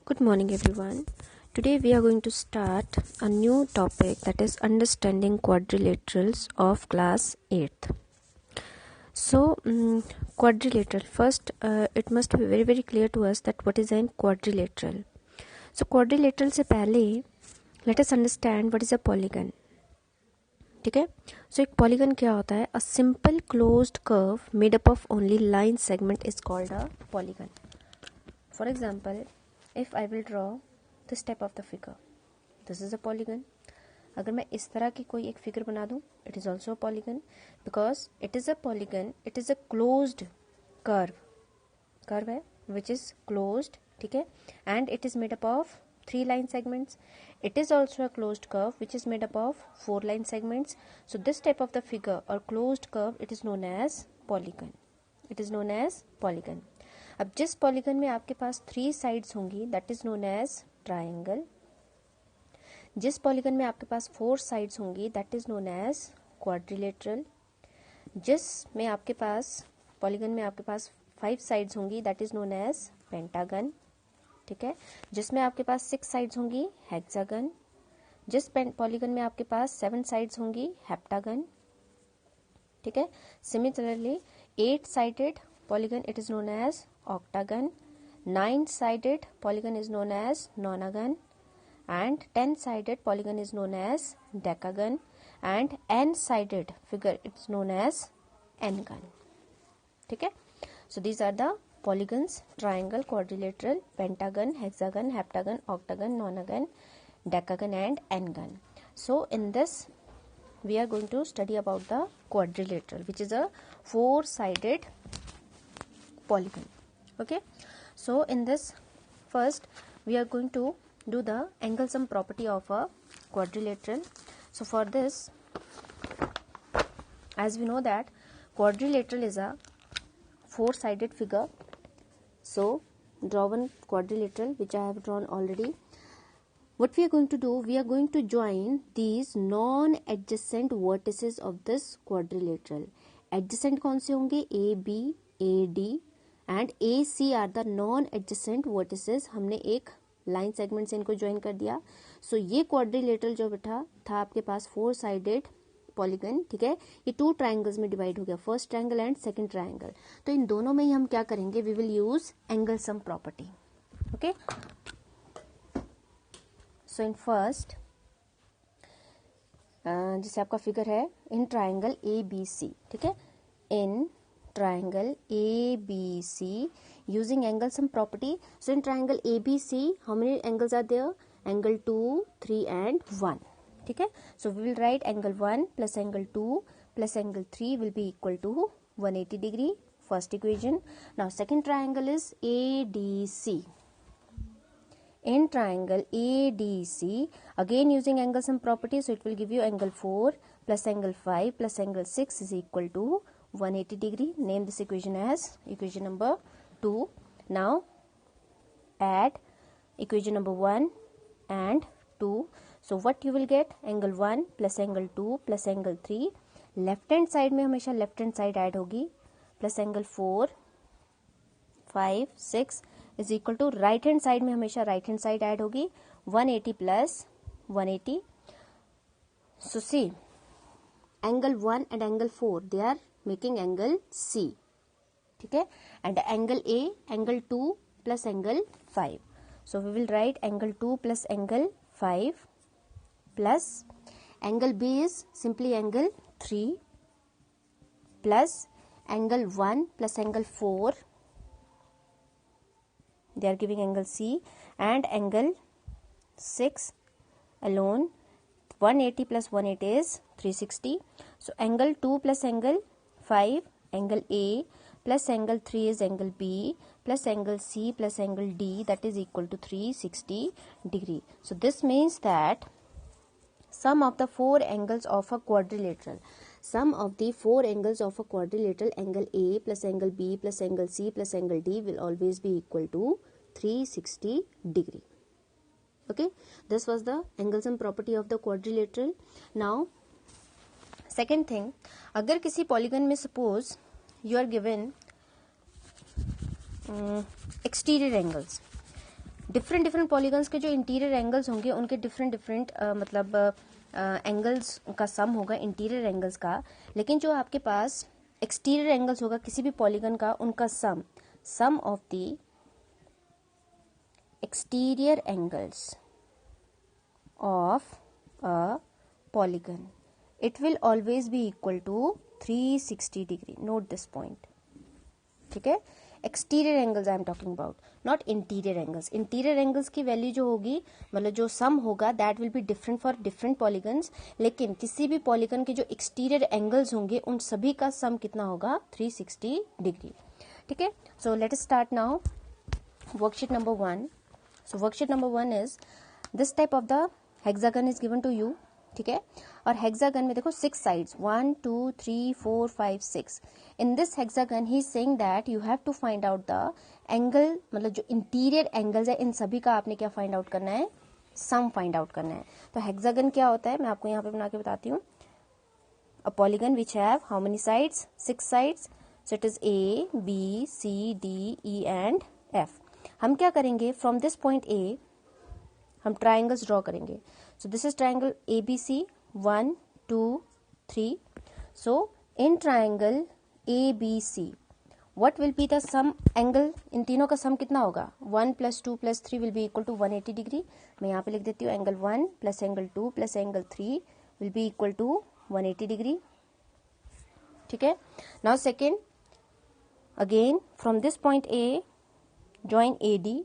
Good morning, everyone. Today we are going to start a new topic, that is understanding quadrilaterals of class 8th. So, quadrilateral. First, it must be very very clear to us that what is a quadrilateral. So, quadrilateral से पहले let us understand what is a polygon. ठीक है. So, एक polygon क्या होता है? A simple closed curve made up of only line segment is called a polygon. For example, if I will draw this type of the figure, this is a polygon. अगर मैं इस तरह की कोई एक फिगर बना दूं, it is also a polygon because it is a polygon, it is a closed curve है which is closed, ठीक है, and it is made up of 3 line segments. It is also a closed curve which is made up of 4 line segments. So this type of the figure or closed curve, it is known as polygon. It is known as polygon. अब जिस polygon में आपके पास 3 sides होंगी that is known as triangle. जिस polygon में आपके पास 4 साइड्स होंगी that is known as quadrilateral. जिस में आपके पास पॉलीगन में आपके पास 5 साइड्स होंगी that is known as pentagon. ठीक है. जिसमें आपके पास 6 साइड्स होंगी हेक्सागन. जिस पॉलीगन में आपके पास 7 साइड्स होंगी हेप्टागन. ठीक है. Similarly 8 sided polygon it is known as octagon, 9 sided polygon is known as nonagon, and 10 sided polygon is known as decagon, and n sided figure it's known as n-gon. ठीक है. So these are the polygons: triangle, quadrilateral, pentagon, hexagon, heptagon, octagon, nonagon, decagon and n-gon. So in this we are going to study about the quadrilateral, which is a 4-sided polygon. Okay, so in this first we are going to do the angle sum property of a quadrilateral. So for this, as we know that quadrilateral is a 4-sided figure, so draw one quadrilateral which I have drawn already. What we are going to do, we are going to join these non-adjacent vertices of this quadrilateral. Adjacent कौन से होंगे? A, B, A, D and A C are the non adjacent vertices. हमने एक line segment से इनको join कर दिया. सो ये क्वाड्रिलेटरल जो बैठा था आपके पास 4 साइडेड पॉलीगन. ठीक है. ये 2 ट्राइंगल्स में डिवाइड हो गया, first triangle and second triangle. तो इन दोनों में ही हम क्या करेंगे? We will use angle sum property. Okay. So in first जैसे आपका फिगर है इन ट्राइंगल ए बी सी. ठीक है. इन triangle ABC using angle sum property. So in triangle ABC, how many angles are there? Angle 2, 3 and 1. ठीक है. So we will write angle 1 plus angle 2 plus angle 3 will be equal to 180 degree. First equation. Now second triangle is ADC. In triangle ADC, again using angle sum property, so it will give you angle 4 plus angle 5 plus angle 6 is equal to 180 degree. Name this equation as equation number 2. Now add equation number 1 and 2. So what you will get? Angle 1 plus angle 2 plus angle 3. Left hand side में हमेशा left hand side add होगी, plus angle 4 5 6 is equal to right hand side में हमेशा right hand side add होगी, 180 plus 180. So see, angle 1 and angle 4 they are making angle C. ठीक है. And angle A, angle 2 plus angle 5. So we will write angle 2 plus angle 5 plus angle B is simply angle 3 plus angle 1 plus angle 4. They are giving angle C, and angle 6 alone. 180 plus 180 is 360. So angle 2 plus angle 5, angle A plus angle 3 is angle B plus angle C plus angle D, that is equal to 360 degree. So this means that sum of the 4 angles of a quadrilateral, angle A plus angle B plus angle C plus angle D will always be equal to 360 degree. Okay, this was the angle sum property of the quadrilateral. Now second thing, अगर किसी polygon में suppose you are given exterior angles, different different polygons के जो interior angles होंगे उनके different different मतलब angles का सम होगा इंटीरियर एंगल्स का, लेकिन जो आपके पास एक्सटीरियर एंगल्स होगा किसी भी पॉलीगन का, उनका sum of the exterior angles of a polygon, it will always be equal to 360 degree. Note this point. ठीक है, exterior angles I am talking about, not interior angles. Interior angles की value जो होगी, मतलब जो sum होगा, that will be different for different polygons, लेकिन किसी भी पॉलीगन के जो एक्सटीरियर एंगल्स होंगे उन सभी का सम कितना होगा, 360 डिग्री. ठीक है, so let us start now worksheet number 1. So worksheet number 1 is this type of the hexagon is given to you. ठीक है, और हेक्सागन में देखो 6 sides, 1 2 3 4 5 6. In this hexagon he is saying that you have to find out the angle, मतलब जो interior angles है इन सभी का आपने क्या फाइंड आउट करना है, सम फाइंड आउट करना है. तो हेक्सागन क्या होता है मैं आपको यहाँ पे बना के बताती हूँ. A polygon which have how many sides, 6 sides. So it is A B C D E and F. हम क्या करेंगे, फ्रॉम दिस पॉइंट ए हम ट्राइंगल्स ड्रॉ करेंगे. So this is triangle ABC 1 2 3. So in triangle ABC what will be the sum angle, इन तीनों का सम कितना होगा, 1 + 2 + 3 will be equal to 180 degree. मैं यहाँ पे लिख देती हूँ angle 1 + angle 2 + angle 3 will be equal to 180 degree. ठीक है, now second again from this point A join AD.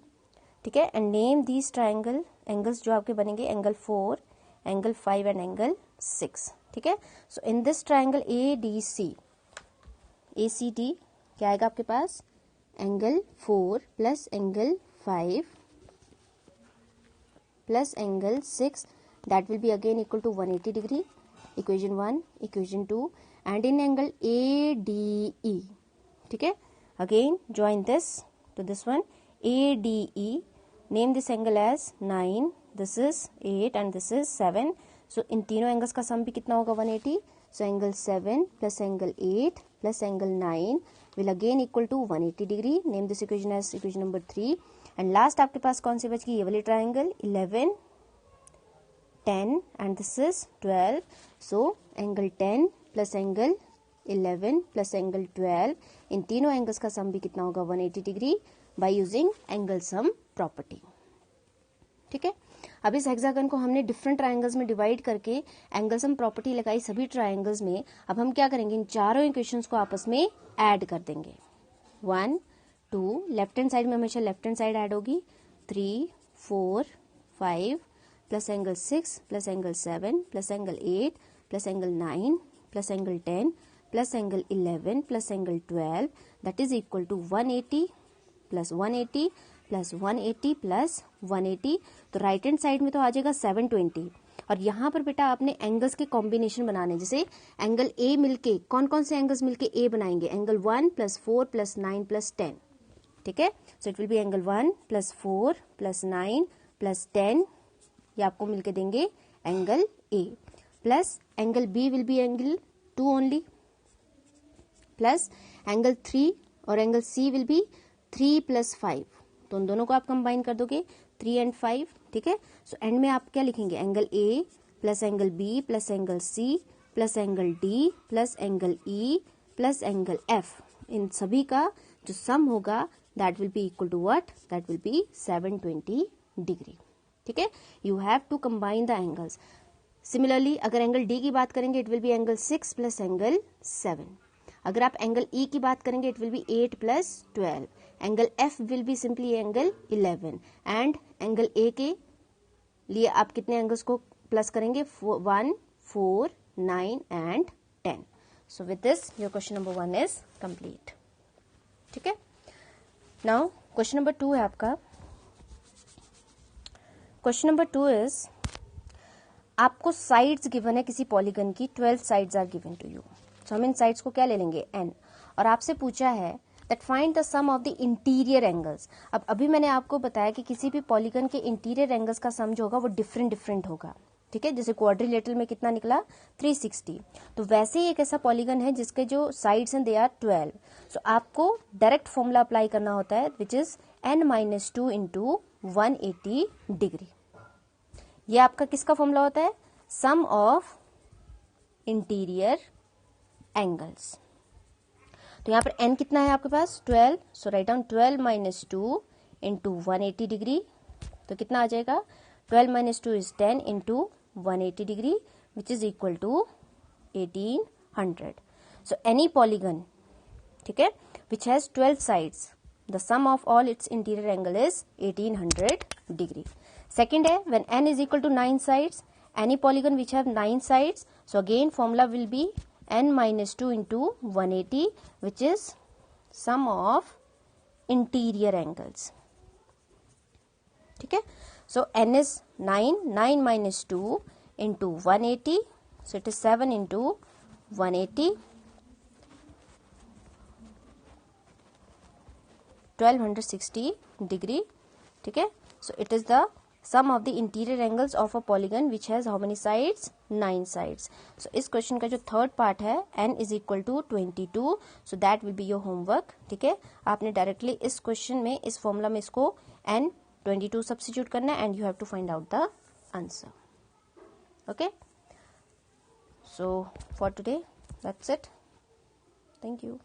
ठीक है, and name these triangle, angles जो आपके बनेंगे एंगल 4, एंगल 5 एंड एंगल 6. ठीक है, so in this triangle ADC ACD क्या आएगा आपके पास, angle 4 + angle 5 + angle 6, that will be again equal to 180 degree. Equation 1, equation 2, and in angle ADE. ठीक है, again join this to this one ADE. Name this angle as 9, this is 8 and this is 7. So इन तीनों angles का सम भी कितना होगा, 180. So angle 7 + angle 8 + angle 9 will again equal to 180 degree. Name this equation as equation number 3. And last आपके पास कौन सी बच गई, ये वाली triangle 11 10 and this is 12. So angle 10 + angle 11 + angle 12, इन तीनों एंगल्स का सम भी कितना होगा, 180 degree by using angle sum property. ठीक है, अब इस हेक्सागन को हमने डिफरेंट ट्राइंगल्स में डिवाइड करके एंगल सम प्रॉपर्टी लगाई सभी ट्राइंगल्स में. अब हम क्या करेंगे, इन चारों इक्वेशंस को आपस में ऐड कर देंगे. 1 2, लेफ्ट हैंड साइड में हमेशा लेफ्ट हैंड साइड ऐड होगी, 3 4 5 + angle 6 + angle 7 + angle 8 + angle 9 + angle 10 + angle 11 + angle 12, that is equal to 180 + 180 + 180 + 180. तो राइट हैंड साइड में तो आ जाएगा 720. और यहाँ पर बेटा आपने एंगल्स के कॉम्बिनेशन बनाने, जैसे एंगल ए मिलके कौन कौन से एंगल्स मिलके ए बनाएंगे, एंगल 1 + 4 + 9 + 10. ठीक है, so it will be angle 1 + 4 + 9 + 10, ये आपको मिलके देंगे angle A. Plus angle B will be angle 2 only, plus angle 3 और एंगल सी विल बी 3 + 5. तो उन दोनों को आप कंबाइन कर दोगे 3 and 5. ठीक है, सो एंड में आप क्या लिखेंगे, angle A + angle B + angle C + angle D + angle E + angle F. इन सभी का जो सम होगा that will be equal to what, that will be 720 degree. ठीक है, you have to combine the angles. Similarly अगर एंगल डी की बात करेंगे it will be angle 6 + angle 7. अगर आप एंगल ई की बात करेंगे it will B 8 + 12. Angle F will be simply angle 11. And angle A के लिए आप कितने एंगल्स को प्लस करेंगे, 1 4 9 and 10. So with this your question number 1 is complete. ठीक है, नाउ क्वेश्चन नंबर 2 है आपका. क्वेश्चन नंबर 2 इज आपको साइड्स गिवन है किसी पॉलीगन की, 12 sides are given to you. So हम इन साइड्स को क्या ले लेंगे, n. और आपसे पूछा है that find the sum of the interior angles. अब अभी मैंने आपको बताया कि किसी भी पॉलीगन के इंटीरियर एंगल्स का सम जो होगा वो डिफरेंट डिफरेंट होगा. ठीक है, जैसे क्वाड्रिलेटरल में कितना निकला, 360. तो वैसे ही एक ऐसा पॉलीगन है जिसके जो साइड्स हैं दे आर 12. सो आपको डायरेक्ट फॉर्मूला अप्लाई करना होता है विच इज n - 2 × 180 डिग्री। ये आपका किसका फॉर्मूला होता है? Sum of interior angles. तो यहाँ पर n कितना है आपके पास? 12। So write down 12 minus 2 into 180 degree. तो कितना आ जाएगा? 12 minus 2 is 10 into 180 degree which is equal to 1800। So any polygon, ठीक है, which has 12 sides, the sum of all its interior angle is 1800 degree. Second है, when n is equal to 9 sides, any polygon which have 9 sides, so again formula will be n minus 2 into 180 which is sum of interior angles. ठीक है, so n is 9 minus 2 into 180, so it is 7 into 180, 1260 degree. ठीक है, so it is the sum of the interior angles of a polygon which has how many sides? 9 sides. So इस question का जो third part है n is equal to 22, so that will be your homework. ठीक है, आपने directly इस question में इस फॉर्मूला में इसको n 22 सब्स्टिट्यूट करना है and you have to find out the answer. Okay, so for today that's it. Thank you.